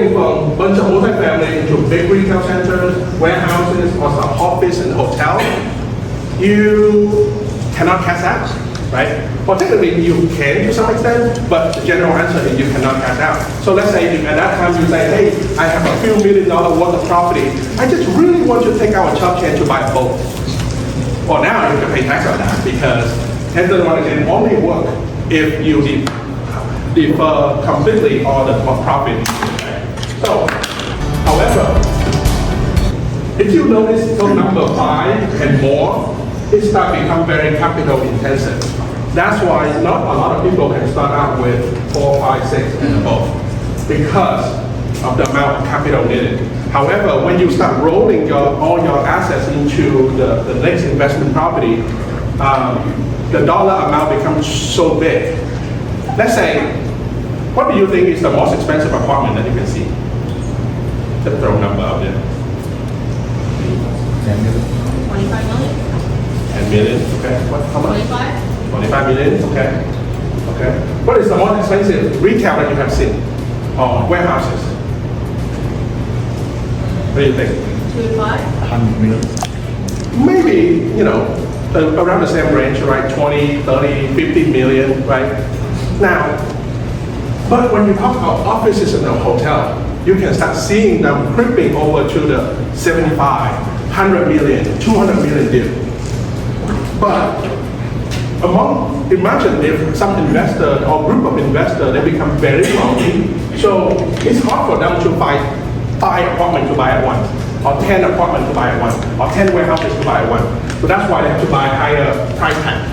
moving from a bunch of multifamily into big retail centers, warehouses, or some office and hotel, you cannot cash out, right? Well, technically you can to some extent, but the general answer is you cannot cash out. So let's say if at that time you say, hey, I have a few $1 million worth of property, I just really want to take out a chop chance to buy a boat. Well, now you have to pay tax on that because 1031 can only work if you defer completely all the profit. So, however, if you notice the number 5 and more, it starts to become very capital intensive. That's why not a lot of people can start out with 4, 5, 6 and above because of the amount of capital needed. However, when you start rolling all your assets into the next investment property, the dollar amount becomes so big. Let's say, what do you think is the most expensive apartment that you can see? Just throw a number out there. 10 million. 25 million? 10 million, okay. How much? 25? 25 million, okay. Okay. What is the most expensive retail that you have seen? Or warehouses? What do you think? 2 and 5? 100 million. Maybe, around the same range, right? 20, 30, 50 million, right? Now, but when you talk about offices in a hotel, you can start seeing them creeping over to the 75, 100 million, 200 million deal. But imagine if some investor or group of investors, they become very wealthy. So it's hard for them to buy 5 apartments to buy at once, or 10 apartments to buy at once, or 10 warehouses to buy at once. So that's why they have to buy higher price tag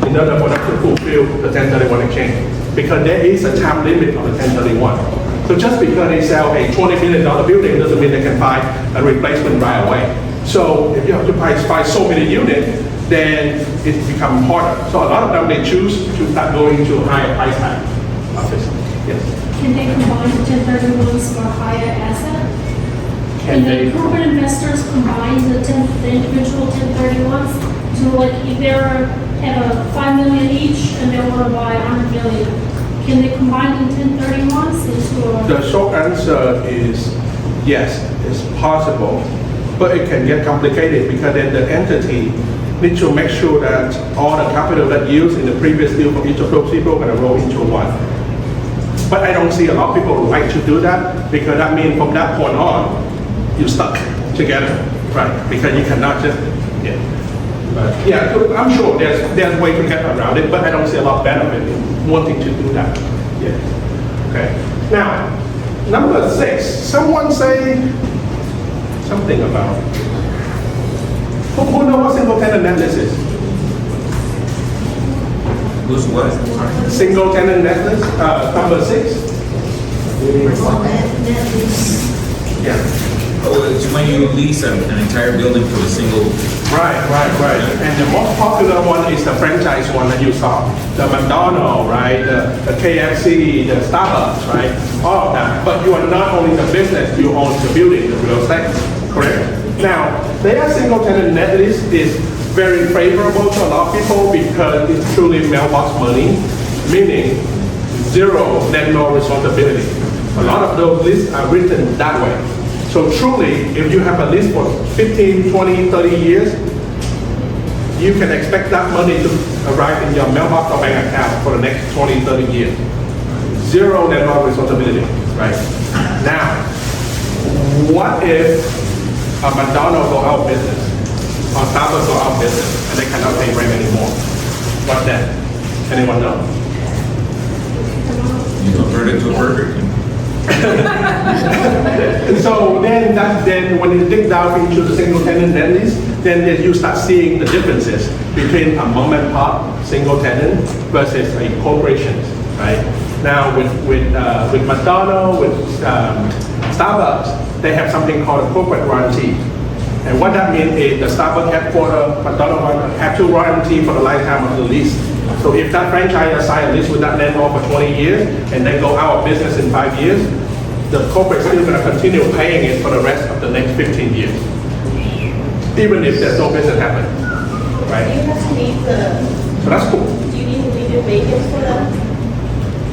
in order for them to fulfill the 1031 exchange. Because there is a time limit on the 1031. So just because they sell a $20 million building doesn't mean they can buy a replacement right away. So if you have to buy so many units, then it becomes harder. So a lot of them, they choose to start going to higher price tag office. Yes. Can they combine the 1031s for higher asset? Can they? Corporate investors combine the individual 1031s to, like, if they're have a 5 million each and they want to buy 100 million, can they combine the 1031s into a? The short answer is yes, it's possible, but it can get complicated because then the entity needs to make sure that all the capital that used in the previous deal for each of those people are going to roll into one. But I don't see a lot of people who like to do that because that means from that point on, you're stuck together, right? Because you cannot just, yeah, so I'm sure there's a way to get around it, but I don't see a lot of benefit in wanting to do that. Yeah. Okay. Now, number 6. Someone say something about. Who knows what single tenant net lease is? Who's what? Sorry. Single tenant net lease, number 6. Yeah. Oh, it's when you lease an entire building to a single. Right. And the most popular one is the franchise one that you saw. The McDonald's, right? The KFC, the Starbucks, right? All of that. But you are not only the business, you own the building, the real estate, correct? Now, their single tenant net lease is very favorable to a lot of people because it's truly mailbox money, meaning zero landlord responsibility. A lot of those leases are written that way. So truly, if you have a lease for 15, 20, 30 years, you can expect that money to arrive in your mailbox or bank account for the next 20, 30 years. Zero landlord responsibility, right? Now, what if a McDonald's go out of business, or Starbucks go out of business, and they cannot pay rent anymore? What then? Anyone know? You convert it to a Burger King. So then when you dig down into the single tenant net lease, then you start seeing the differences between a mom and pop single tenant versus a corporation, right? Now with McDonald's, with Starbucks, they have something called a corporate warranty. And what that means is the Starbucks headquarters, McDonald's have to warranty for the lifetime of the lease. So if that franchise signs a lease with that landlord for 20 years and they go out of business in 5 years, the corporate is still going to continue paying it for the rest of the next 15 years, even if there's no business happening, Do right? you have to leave the, So that's cool. do you need to leave your vacant for the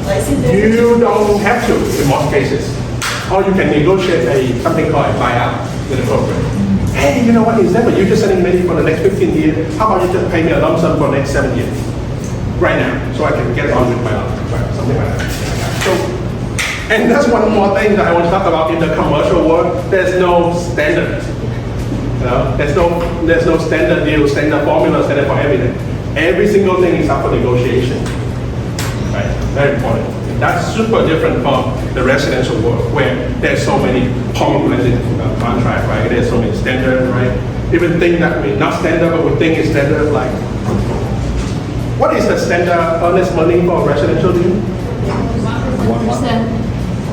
license? You don't have to in most cases. Or you can negotiate something called a buyout with a corporate. Hey, you know what, instead of you just sending money for the next 15 years, how about you just pay me a lump sum for the next 7 years? Right now, so I can get on with my life, right? Something like that. So, and that's one more thing that I want to talk about in the commercial world. There's no standard. There's no standard deal, standard formula, standard for everything. Every single thing is up for negotiation. Right? Very important. That's super different from the residential world where there's so many formulated contracts, right? There's so many standards, right? Even things that we not standard, but we think is standard, like what is the standard earnest money for a residential deal? 1%.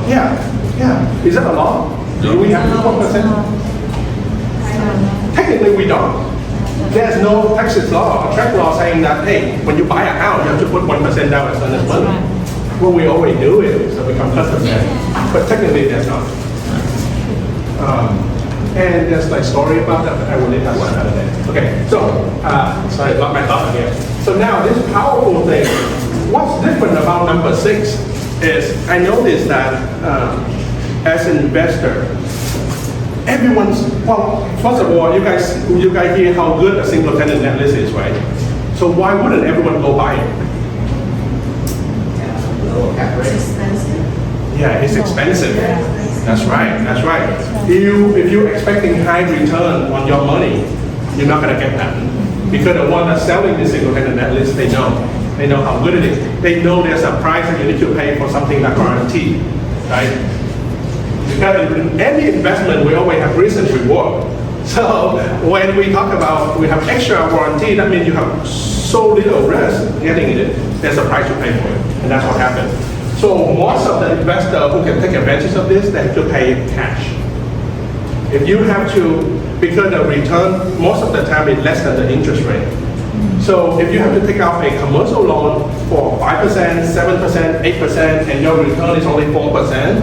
Yeah. Is that a law? Do we have 1%? Technically, we don't. There's no Texas law or tract law saying that, hey, when you buy a house, you have to put 1% down as earnest money. What we always do is to become customary, but technically that's not. And there's like story about that, but I will leave that one out of there. Okay, so, sorry about my thought here. So now this powerful thing, what's different about number 6 is I noticed that as an investor, well, first of all, you guys hear how good a single tenant net lease is, right? So why wouldn't everyone go buy it? It's expensive. Yeah, it's expensive. That's right. If you're expecting high return on your money, you're not gonna get that. Because the one that's selling this single tenant net lease, they know how good it is. They know there's a price that you need to pay for something that guaranteed, right? Because in any investment, we always have risk and reward. So when we talk about we have extra warranty, that means you have so little risk getting it. There's a price to pay for it, and that's what happened. So most of the investors who can take advantage of this, they have to pay cash. If you have to, because the return most of the time is less than the interest rate. So if you have to take out a commercial loan for 5%, 7%, 8%, and your return is only 4%.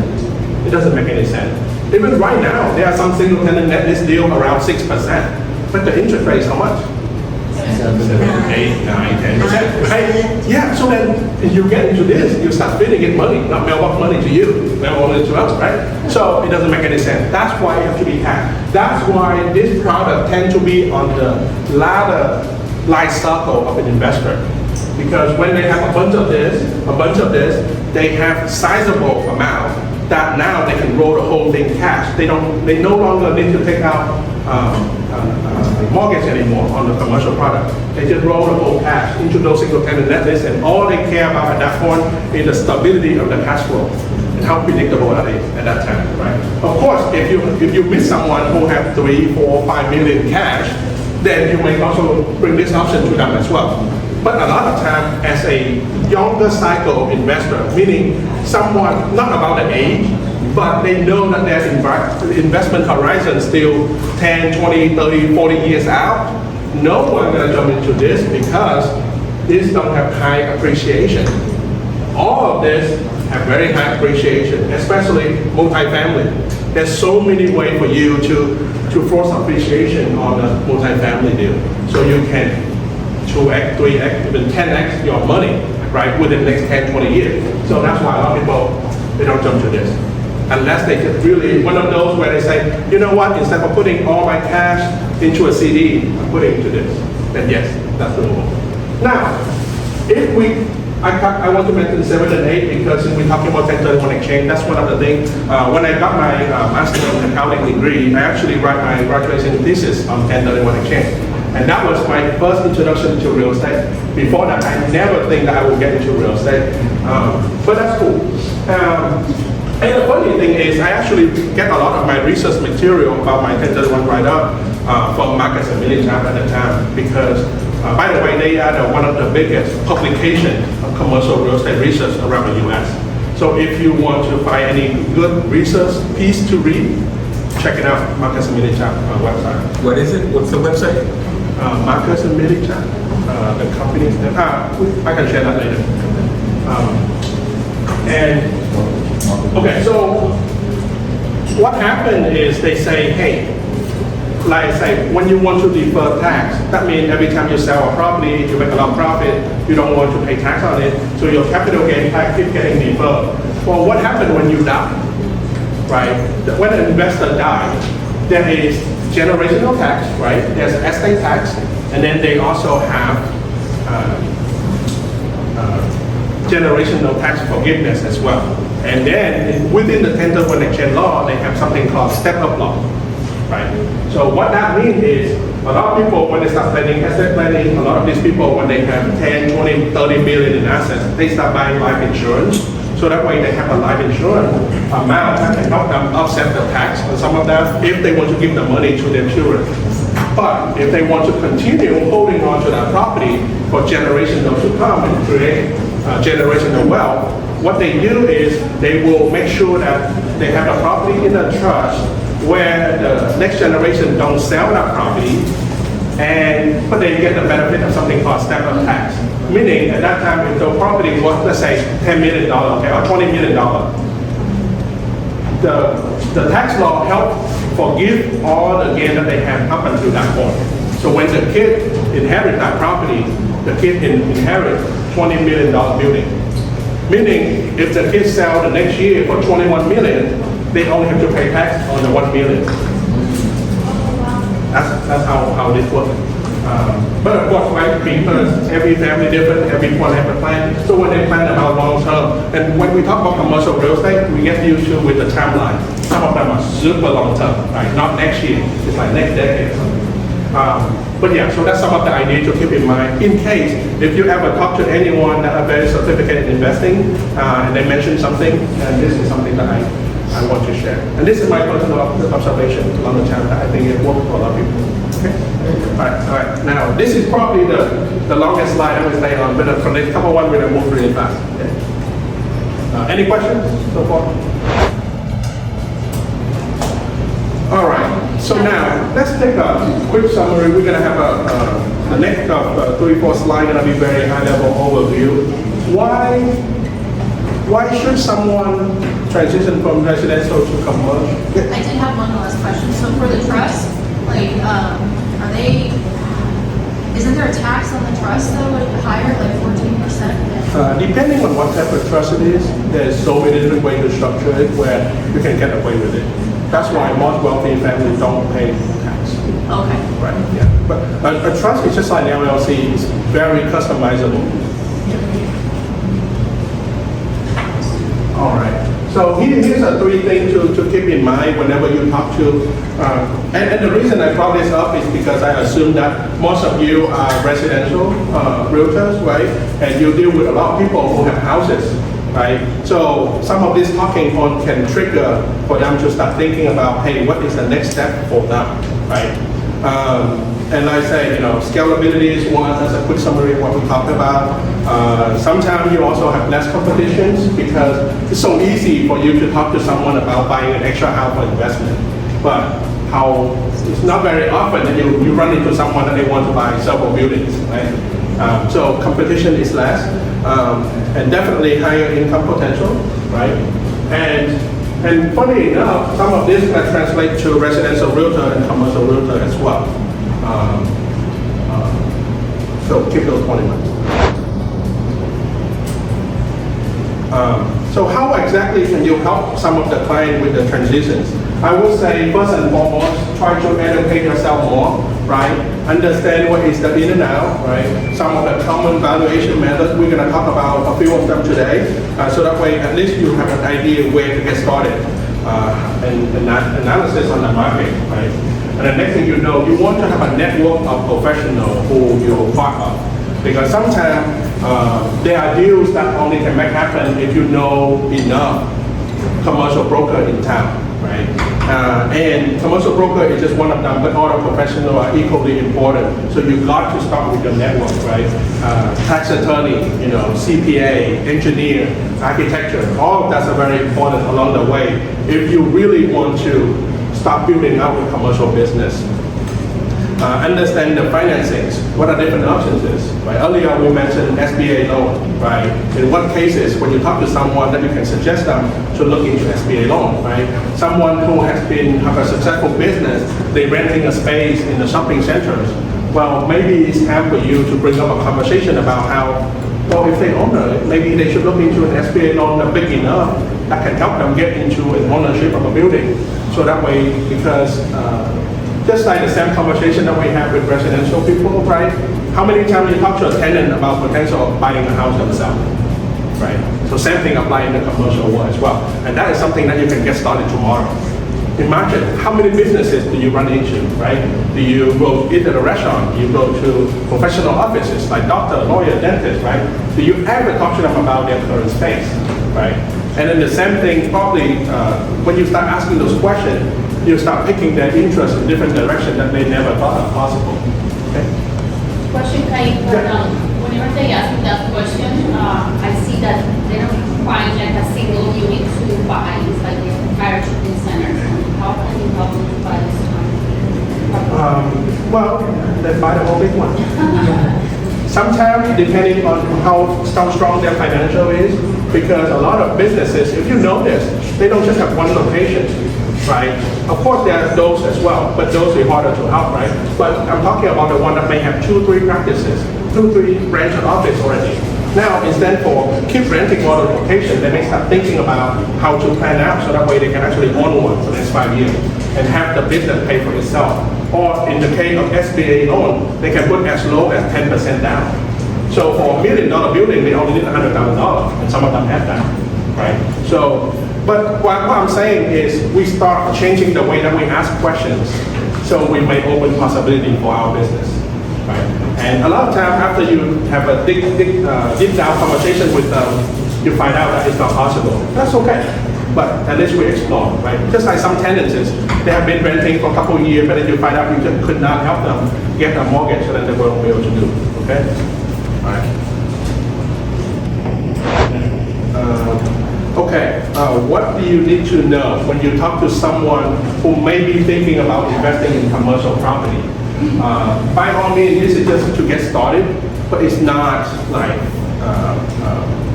It doesn't make any sense. Even right now, there are some single tenant net lease deal around 6%, but the interest rate is how much? 7, 8, 9, 10%, right? Yeah, so then if you get into this, you start feeding it money, not mailbox money to you, mailbox money to us, right? So it doesn't make any sense. That's why it has to be cash. That's why this product tends to be on the latter life cycle of an investor. Because when they have a bunch of this, they have sizable amount that now they can roll the whole thing cash. They no longer need to take out mortgage anymore on the commercial product. They just roll the whole cash into those single tenant net lease, and all they care about at that point is the stability of the cash flow and how predictable that is at that time, right? Of course, if you meet someone who have 3, 4, 5 million cash, then you may also bring this option to them as well. But a lot of time, as a younger cycle investor, meaning someone not about the age, but they know that their investment horizon still 10, 20, 30, 40 years out, no one gonna jump into this because this don't have high appreciation. All of this have very high appreciation, especially multifamily. There's so many ways for you to force appreciation on a multifamily deal. So you can 2x, 3x, even 10x your money, right, within the next 10, 20 years. So that's why a lot of people, they don't jump to this. Unless they just really, one of those where they say, you know what, instead of putting all my cash into a CD, I'm putting into this. Then yes, that's doable. Now, if I want to mention 7 and 8 because since we're talking about 1031 exchange, that's one of the things. When I got my master's in accounting degree, I actually write my graduation thesis on 1031 exchange. And that was my first introduction to real estate. Before that, I never think that I would get into real estate. But that's cool. And the funny thing is, I actually get a lot of my research material about my 1031 write-up from Marcus and Millichap at the time because, by the way, they are one of the biggest publications of commercial real estate research around the U.S. So if you want to find any good research piece to read, check it out, Marcus and Millichap website. What is it? What's the website? Marcus and Millichap, the company's name. I can share that later. Okay, so what happened is they say, hey, like I say, when you want to defer tax, that means every time you sell a property, you make a lot of profit, you don't want to pay tax on it, so your capital gain tax keeps getting deferred. Well, what happened when you die? right? When an investor dies, there is generational tax, right? There's estate tax, and then they also have generational tax forgiveness as well. And then within the 1031 exchange law, they have something called step-up law, right? So what that means is a lot of people, when they start planning asset planning, a lot of these people, when they have 10, 20, 30 million in assets, they start buying life insurance. So that way they have a life insurance amount that can help them offset the tax on some of that if they want to give the money to their children. But if they want to continue holding on to that property for generations to come and create generational wealth, what they do is they will make sure that they have a property in a trust where the next generation don't sell that property, but they get the benefit of something called step-up tax. Meaning at that time, if the property was, let's say, $10 million, okay, or $20 million, the tax law helped forgive all the gain that they have up until that point. So when the kid inherits that property, the kid inherits $20 million building. Meaning, if the kids sell the next year for $21 million, they only have to pay tax on the $1 million. That's how this works. But of course, right, because every family different, everyone have a plan. So when they plan about long term, and when we talk about commercial real estate, we get used to with the timeline. Some of them are super long term, right? Not next year, it's like next decade or something. But yeah, so that's some of the ideas to keep in mind. In case, if you ever talk to anyone that are very sophisticated in investing, and they mention something, and this is something that I want to share. And this is my personal observation along the time that I think it works for a lot of people. Okay? All right. Now, this is probably the longest slide I will stay on, but for the couple one, we're going to move really fast. Okay? Any questions so far? All right, so now let's take a quick summary. We're going to have the next 3-4 slides going to be very high level overview. Why should someone transition from residential to commercial? I did have one last question. So for the trust, like, isn't there a tax on the trust though, higher, like 14%? Depending on what type of trust it is, there's so many different ways to structure it where you can get away with it. That's why most wealthy families don't pay tax. Okay. Right, yeah. But a trust is just like an LLC, it's very customizable. All right. So here's a 3 things to keep in mind whenever you talk to, and the reason I brought this up is because I assume that most of you are residential realtors, right? And you deal with a lot of people who have houses, right? So some of this talking point can trigger for them to start thinking about, hey, what is the next step for them, right? And I say, scalability is one. That's a quick summary of what we talked about. Sometimes you also have less competitions because it's so easy for you to talk to someone about buying an extra house for investment. But it's not very often that you run into someone that they want to buy several buildings, right? So competition is less, and definitely higher income potential, right? And funny enough, some of this can translate to residential realtor and commercial realtor as well. So keep those points in mind. So how exactly can you help some of the clients with the transitions? I would say first and foremost, try to educate yourself more, right? Understand what is the in and out, right? Some of the common valuation methods, we're going to talk about a few of them today. So that way, at least you have an idea where to get started and analysis on the market, right? And the next thing you know, you want to have a network of professionals who you're part of. Because sometimes there are deals that only can make happen if you know enough commercial broker in town, right? And commercial broker is just one of them, but all the professionals are equally important. So you got to start with your network, right? Tax attorney, CPA, engineer, architecture, all of that's very important along the way if you really want to start building out a commercial business. Understand the financings, what are different options is, right? Earlier we mentioned SBA loan, right? In what cases, when you talk to someone that you can suggest them to look into SBA loan, right? Someone who have a successful business, they renting a space in the shopping centers. Well, maybe it's time for you to bring up a conversation about how Well, if they own it, maybe they should look into an SBA loan that's big enough that can help them get into an ownership of a building. So that way, because just like the same conversation that we have with residential people, right? How many times you talk to a tenant about potential of buying a house themselves, right? So same thing apply in the commercial world as well. And that is something that you can get started tomorrow. Imagine how many businesses do you run into, right? Do you go eat at a restaurant? You go to professional offices like doctor, lawyer, dentist, right? Do you ever talk to them about their current space, right? And then the same thing probably when you start asking those questions, you start picking their interest in different directions that they never thought of possible. Okay? Question, whenever they ask me that question, I see that they don't find like a single unit to buy. It's like the entire shopping center. How can you help them to buy this one? Well, then buy the whole big one. Sometimes, depending on how strong their financial is, because a lot of businesses, if you notice, they don't just have one location, right? Of course, there are those as well, but those are harder to help, right? But I'm talking about the one that may have 2-3 practices, 2-3 branch office already. Now, instead for keep renting all the locations, they may start thinking about how to plan out so that way they can actually own one for the next 5 years and have the business pay for itself. Or in the case of SBA loan, they can put as low as 10% down. So for $1 million building, they only need $100,000, and some of them have that, right? So, but what I'm saying is we start changing the way that we ask questions, so we may open possibility for our business, right? And a lot of time after you have a deep down conversation with them, you find out that it's not possible. That's okay. But at least we explore, right? Just like some tenants, they have been renting for a couple of years, but then you find out you just could not help them get a mortgage, so then they won't be able to do, okay? All right. What do you need to know when you talk to someone who may be thinking about investing in commercial property? By all means, this is just to get started, but it's not like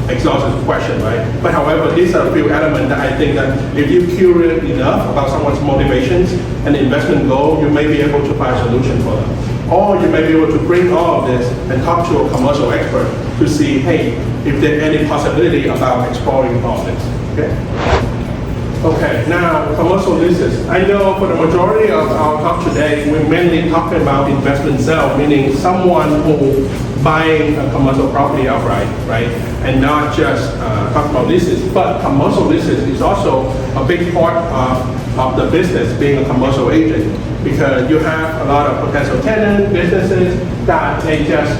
exhaustive question, right? But however, these are a few elements that I think that if you're curious enough about someone's motivations and investment goal, you may be able to find a solution for them. Or you may be able to bring all of this and talk to a commercial expert to see, hey, if there's any possibility about exploring all this, okay? Okay, now commercial leases. I know for the majority of our talk today, we're mainly talking about investment sale, meaning someone who buying a commercial property outright, right? And not just talk about leases, but commercial leases is also a big part of the business being a commercial agent, because you have a lot of potential tenants, businesses that they just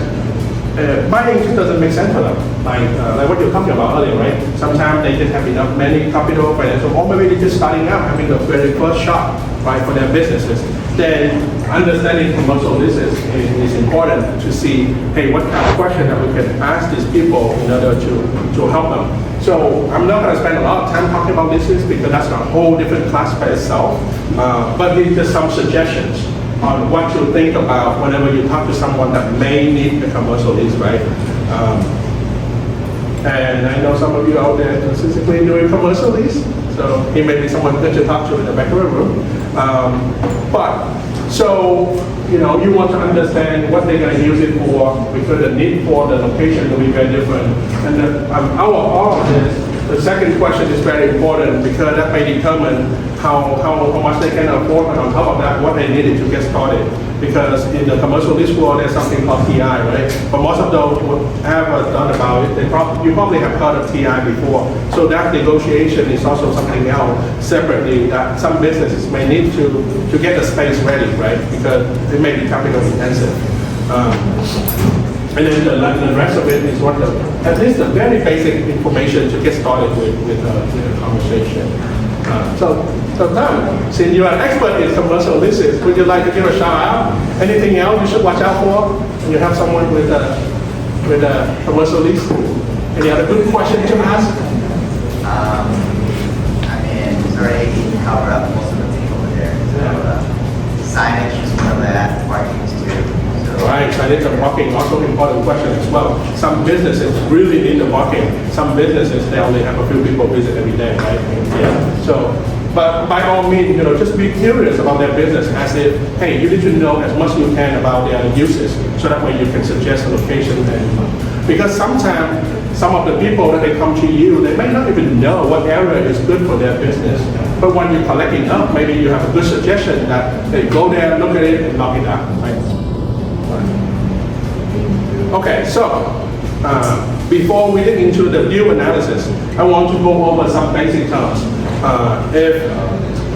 buying just doesn't make sense for them. Like what you're talking about earlier, right? Sometimes they just have enough money, capital, financial, or maybe they're just starting out, having the very first shot, right, for their businesses. Then understanding commercial leases is important to see, hey, what kind of question that we can ask these people in order to help them. So I'm not going to spend a lot of time talking about leases because that's a whole different class by itself. But it's just some suggestions on what to think about whenever you talk to someone that may need a commercial lease, right? And I know some of you out there specifically doing commercial lease, so he may be someone good to talk to in the back of the room. So, you know, you want to understand what they're going to use it for, because the need for the location will be very different. And all of this, the second question is very important because that may determine how much they can afford, and on top of that, what they needed to get started. Because in the commercial lease world, there's something called TI, right? But most of those who have done about it, you probably have heard of TI before. So that negotiation is also something else separately that some businesses may need to get the space ready, right? Because it may be capital intensive. And then the rest of it is at least the very basic information to get started with the conversation. So Tom, since you are an expert in commercial leases, would you like to give a shout out? Anything else you should watch out for when you have someone with a commercial lease? Any other good question to ask? I mean, it's already covered up most of the thing over there. So, signage is one of that, parking is too. Right, signage and parking, also important question as well. Some businesses really need the parking. Some businesses, they only have a few people visit every day, right? Yeah. So, but by all means, you know, just be curious about their business as if, hey, you need to know as much as you can about their uses, so that way you can suggest a location and Because sometimes some of the people that they come to you, they may not even know what area is good for their business. But when you collect enough, maybe you have a good suggestion that they go there, look at it, and knock it out. Right? Okay, so before we get into the deal analysis, I want to go over some basic terms.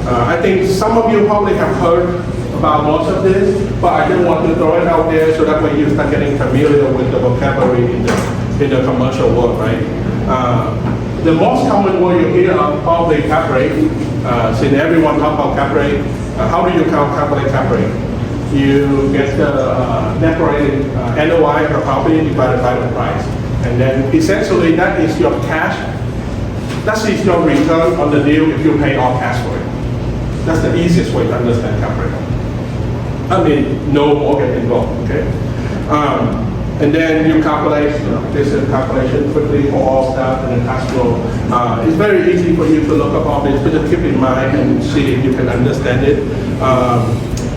I think some of you probably have heard about most of this, but I didn't want to throw it out there so that way you start getting familiar with the vocabulary in the commercial world, right? The most common word you hear are probably cap rate. Since everyone talk about cap rate, how do you calculate cap rate? You get the net operating NOI per property divided by the price. And then essentially that is your cash, that is your return on the deal if you pay all cash for it. That's the easiest way to understand cap rate. I mean, no mortgage involved, okay? And then you calculate, this is a calculation quickly for all stuff and the cash flow. It's very easy for you to look up all this, but just keep in mind and see if you can understand it.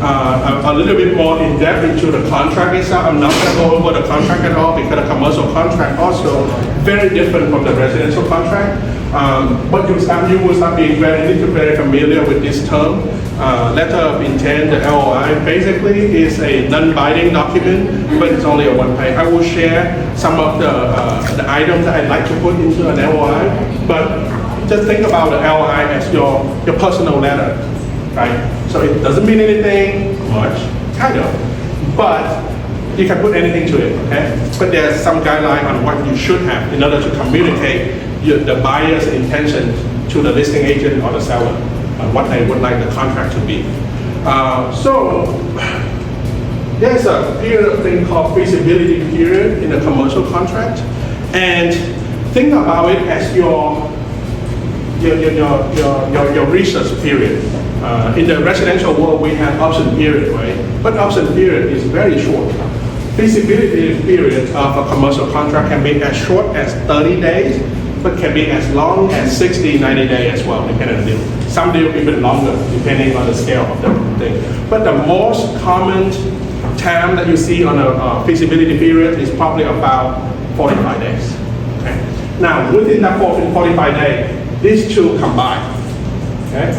A little bit more in depth into the contract itself. I'm not going to go over the contract at all because the commercial contract also very different from the residential contract. But you will start being very familiar with this term. Letter of intent, the LOI, basically is a non-binding document, but it's only a one page. I will share some of the items that I'd like to put into an LOI, but just think about the LOI as your personal letter, right? So it doesn't mean anything much, kind of, but you can put anything to it, okay? But there's some guideline on what you should have in order to communicate the buyer's intention to the listing agent or the seller, what they would like the contract to be. So there's a thing called feasibility period in a commercial contract, and think about it as your research period. In the residential world, we have option period, right? But option period is very short. Feasibility period of a commercial contract can be as short as 30 days, but can be as long as 60, 90 days as well, depending on the deal. Some deal even longer, depending on the scale of the thing. But the most common time that you see on a feasibility period is probably about 45 days. Okay? Now, within that 45 days, these two combine. Okay?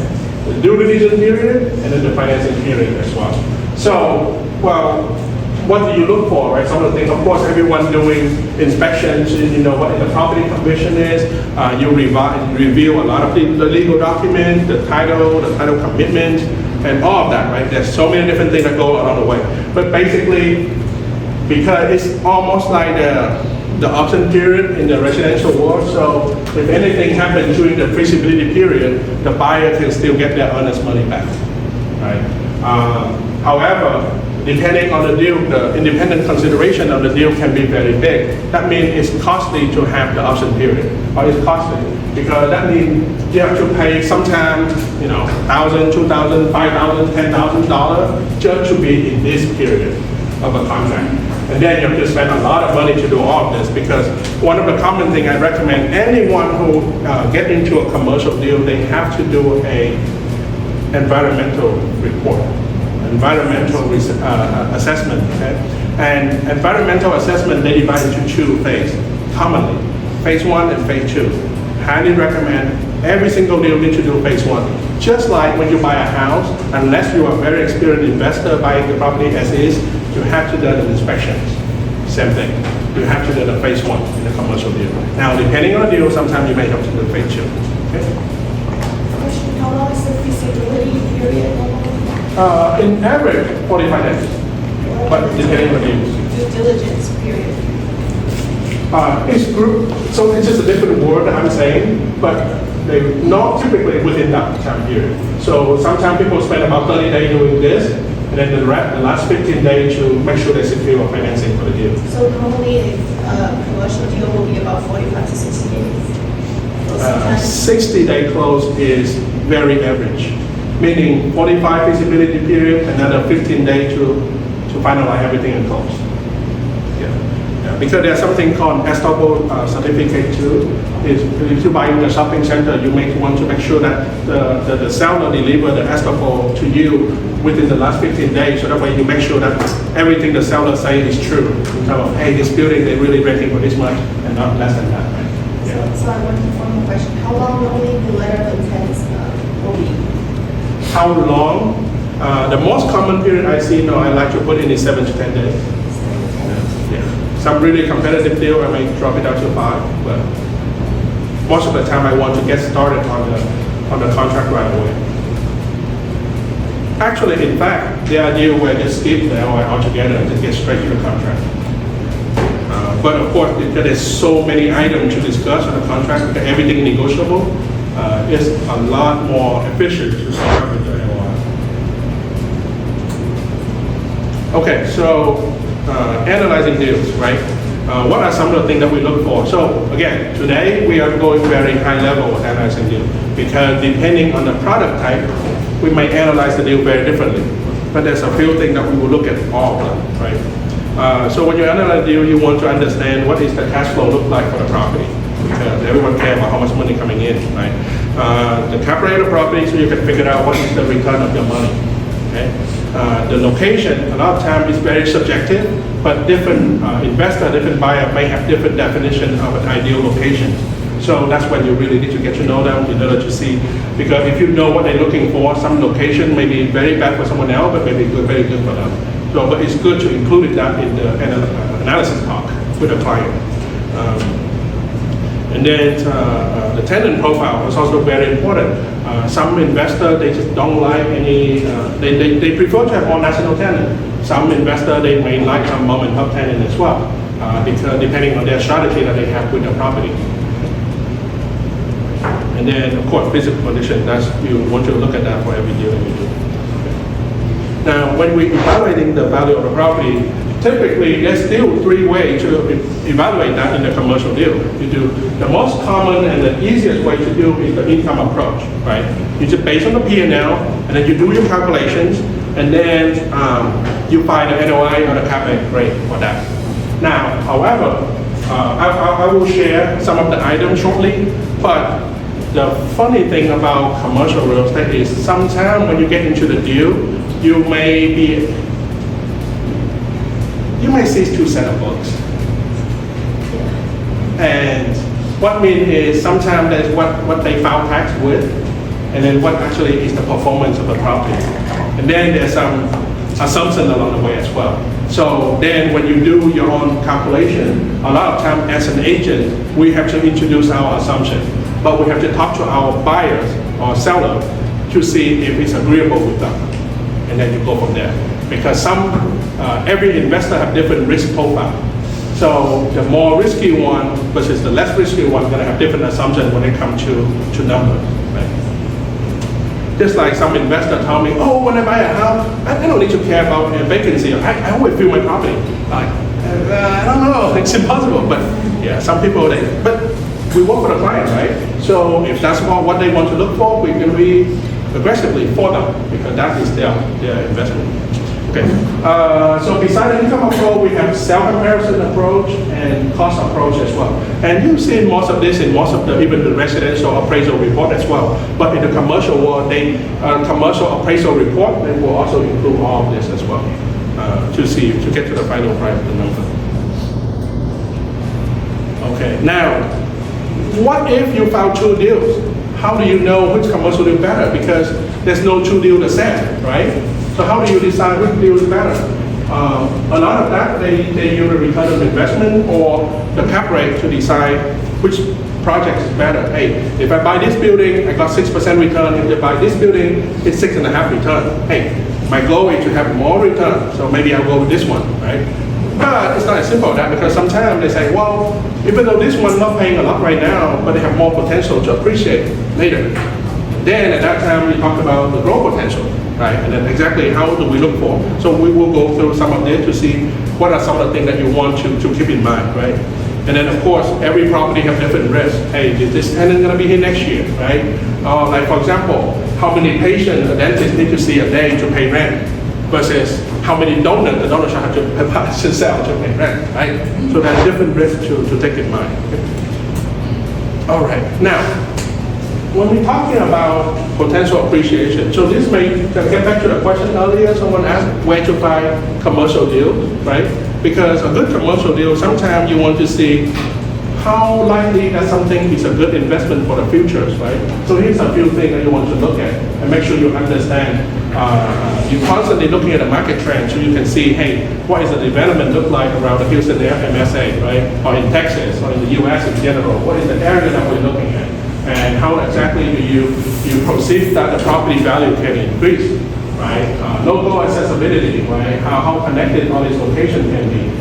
The due diligence period and then the financing period as well. So, well, what do you look for, right? Some of the things, of course, everyone doing inspections, you know what the property commission is. You review a lot of the legal documents, the title commitment, and all of that, right? There's so many different things that go along the way. But basically, because it's almost like the option period in the residential world, so if anything happens during the feasibility period, the buyer can still get their earnest money back, right? However, depending on the deal, the independent consideration of the deal can be very big. That means it's costly to have the option period, or it's costly because that means you have to pay sometimes, you know, $1,000, $2,000, $5,000, $10,000 just to be in this period of a contract. And then you have to spend a lot of money to do all of this because one of the common things I recommend anyone who get into a commercial deal, they have to do a environmental report. Environmental assessment, okay? And environmental assessment, they divide into two phases, commonly, phase 1 and phase 2. Highly recommend every single deal need to do phase 1. Just like when you buy a house, unless you are a very experienced investor buying the property as is, you have to do the inspections. Same thing. You have to do the phase 1 in a commercial deal. Now, depending on the deal, sometimes you may have to do phase 2. Okay? Question, how long is the feasibility period? In average, 45 days, but depending on the deals. Due diligence period. It's group, so it's just a different word that I'm saying, but they not typically within that time period. So sometimes people spend about 30 days doing this, and then the last 15 days to make sure they secure financing for the deal. So normally a commercial deal will be about 45 to 60 days. 60-day close is very average, meaning 45 feasibility period, another 15 days to finalize everything and close. Yeah. Yeah, because there's something called estoppel certificate too. Is if you buy in the shopping center, you may want to make sure that the seller deliver the estoppel to you within the last 15 days. So that way you make sure that everything the seller say is true. In terms of, hey, this building they're really renting for this much and not less than that. Right? Yeah. So I want one more question. How long normally the letter of intent will be? How long? The most common period I see now I like to put in is 7 to 10 days. Yeah. Some really competitive deal, I may drop it down to 5, but most of the time I want to get started on the contract right away. Actually, in fact, there are deals where they skip the LOI altogether and just get straight to the contract. But of course, there is so many items to discuss on the contract because everything is negotiable. It's a lot more efficient to start with the LOI. Okay, so analyzing deals, right? What are some of the things that we look for? So again, today we are going very high level analyzing deal because depending on the product type, we may analyze the deal very differently. But there's a few things that we will look at all of them, right? So when you analyze a deal, you want to understand what is the cash flow look like for the property because everyone cares about how much money coming in, right? The cap rate of the property, so you can figure out what is the return of your money, okay? The location, a lot of time is very subjective, but different investor, different buyer may have different definition of an ideal location. So that's when you really need to get to know them in order to see, because if you know what they're looking for, some location may be very bad for someone else, but maybe good, very good for them. So, but it's good to include that in the analysis talk with the client. And then the tenant profile is also very important. Some investor, they just don't like any, they prefer to have more national tenant. Some investor, they may like some mom and pop tenant as well, because depending on their strategy that they have with the property. And then, of course, physical condition, that's, you want to look at that for every deal that you do. Now, when we're evaluating the value of the property, typically there's still 3 ways to evaluate that in a commercial deal. You do the most common and the easiest way to do is the income approach, right? You just based on the P&L, and then you do your calculations, and then you find the NOI or the CapEx rate for that. Now, however, I will share some of the items shortly, but the funny thing about commercial real estate is sometimes when you get into the deal, you may see 2 sets of books. And what means is sometimes that's what they file tax with, and then what actually is the performance of the property. And then there's some assumption along the way as well. So then when you do your own calculation, a lot of time as an agent, we have to introduce our assumption. But we have to talk to our buyers or seller to see if it's agreeable with them. And then you go from there. Because every investor have different risk profile. So the more risky one versus the less risky one going to have different assumptions when it comes to numbers. Right? Just like some investor tell me, oh, when I buy a house, I don't need to care about a vacancy. I always feel my property. Like, I don't know, it's impossible. But yeah, some people, but we work with a client, right? So if that's what they want to look for, we're going to be aggressively for them because that is their investment. Okay. So besides the income approach, we have self-comparison approach and cost approach as well. And you see most of this in most of even the residential appraisal report as well. But in the commercial world, commercial appraisal report, they will also include all of this as well to get to the final price of the number. Okay. Now, what if you found 2 deals? How do you know which commercial deal is better? Because there's no 2 deals the same, right? So how do you decide which deal is better? A lot of that, they use the return on investment or the cap rate to decide which project is better. Hey, if I buy this building, I got 6% return. If I buy this building, it's 6.5% return. Hey, my goal is to have more return, so maybe I'll go with this one, right? But it's not as simple as that because sometimes they say, well, even though this one's not paying a lot right now, but they have more potential to appreciate later. Then at that time, we talk about the growth potential, right? And then exactly how do we look for? So we will go through some of this to see what are some of the things that you want to keep in mind, right? And then of course, every property have different risks. Hey, is this tenant gonna be here next year, right? Like for example, how many patients a dentist need to see a day to pay rent? versus how many donors the donor shall have to sell to pay rent, right? So there's different risks to take in mind. All right, now, when we're talking about potential appreciation, so this may get back to the question earlier, someone asked where to find commercial deals, right? Because a good commercial deal, sometimes you want to see how likely that something is a good investment for the futures, right? So here's a few things that you want to look at and make sure you understand. You're constantly looking at the market trend so you can see, hey, what is the development look like around the Houston MSA, right? Or in Texas, or in the US in general. What is the area that we're looking at? And how exactly do you perceive that the property value can increase, right? Local accessibility, right? How connected all these locations can be.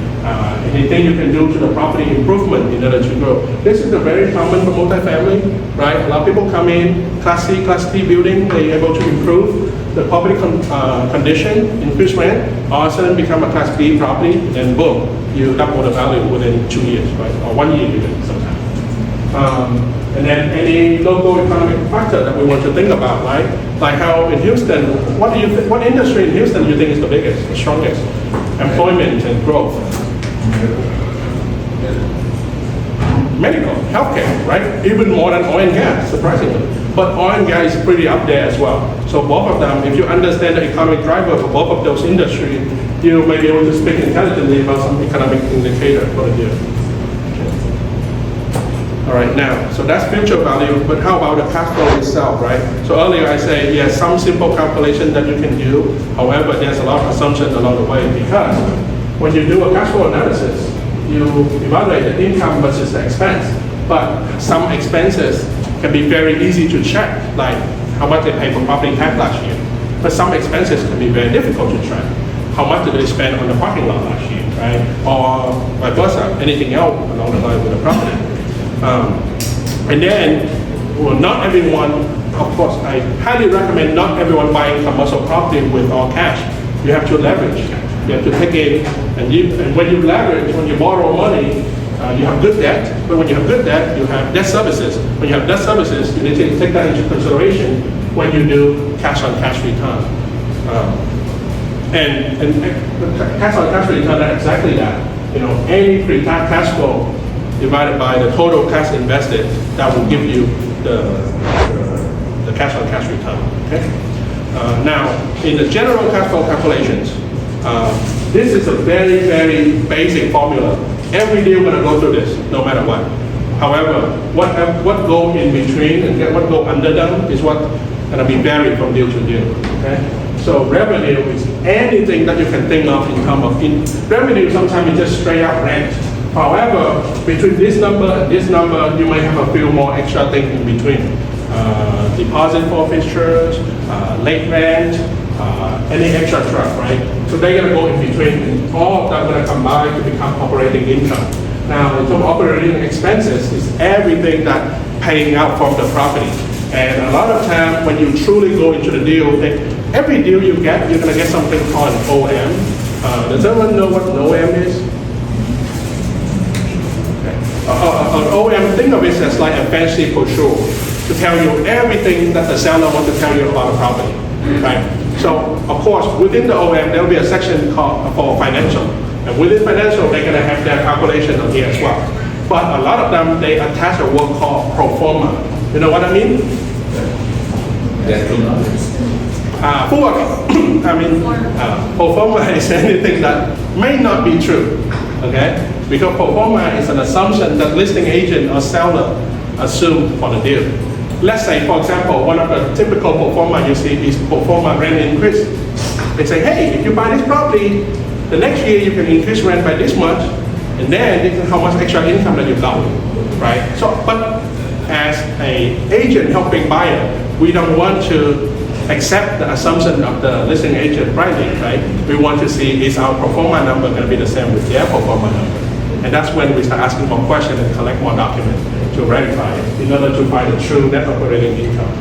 Anything you can do to the property improvement in order to grow. This is a very common for multifamily, right? A lot of people come in, Class C, Class D building, they're able to improve the property condition, increase rent, all of a sudden become a Class B property, and boom, you double the value within 2 years, right? Or 1 year even sometimes. And then any local economic factor that we want to think about, right? Like how in Houston, what industry in Houston do you think is the biggest, the strongest? Employment and growth. Medical, healthcare, right? Even more than oil and gas, surprisingly. But oil and gas is pretty up there as well. So both of them, if you understand the economic driver for both of those industries, you may be able to speak intelligently about some economic indicator for the year. All right, now, so that's future value, but how about the cash flow itself, right? So earlier I said, yes, some simple calculation that you can do. However, there's a lot of assumptions along the way because when you do a cash flow analysis, you evaluate the income versus the expense. But some expenses can be very easy to check, like how much they pay for property tax last year. But some expenses can be very difficult to track. How much did they spend on the parking lot last year, right? Or vice versa, anything else along the line with the property. And then, well, not everyone, of course, I highly recommend not everyone buying commercial property with all cash. You have to leverage. You have to take in, and when you leverage, when you borrow money, you have good debt, but when you have good debt, you have debt services. When you have debt services, you need to take that into consideration when you do cash on cash return. And cash on cash return is exactly that. You know, any pre-tax cash flow divided by the total cash invested, that will give you the cash on cash return. Okay. Now, in the general cash flow calculations, this is a very, very basic formula. Every day we're going to go through this, no matter what. However, what go in between and what go under them is what going to be varied from deal to deal. Okay? So revenue is anything that you can think of in terms of revenue. Sometimes it's just straight up rent. However, between this number and this number, you might have a few more extra things in between. Deposit forfeitures, late rent, any extra truck, right? So they're going to go in between, and all of them going to combine to become operating income. Now, in terms of operating expenses, is everything that paying out from the property. And a lot of times, when you truly go into the deal, every deal you get, you're going to get something called an OM. Does everyone know what an OM is? An OM, think of it as like a fancy brochure to tell you everything that the seller wants to tell you about the property, right? So, of course, within the OM, there will be a section called for financial. And within financial, they're going to have their calculation on here as well. But a lot of them, they attach a word called pro forma. You know what I mean? Full of, I mean, pro forma is anything that may not be true, okay? Because pro forma is an assumption that listing agent or seller assume for the deal. Let's say, for example, one of the typical pro forma you see is pro forma rent increase. They say, hey, if you buy this property, the next year you can increase rent by this much, and then this is how much extra income that you got, right? So, but as an agent helping buyer, we don't want to accept the assumption of the listing agent blindly, right? We want to see, is our pro forma number going to be the same with their pro forma number? And that's when we start asking more questions and collect more documents to verify it in order to find the true net operating income.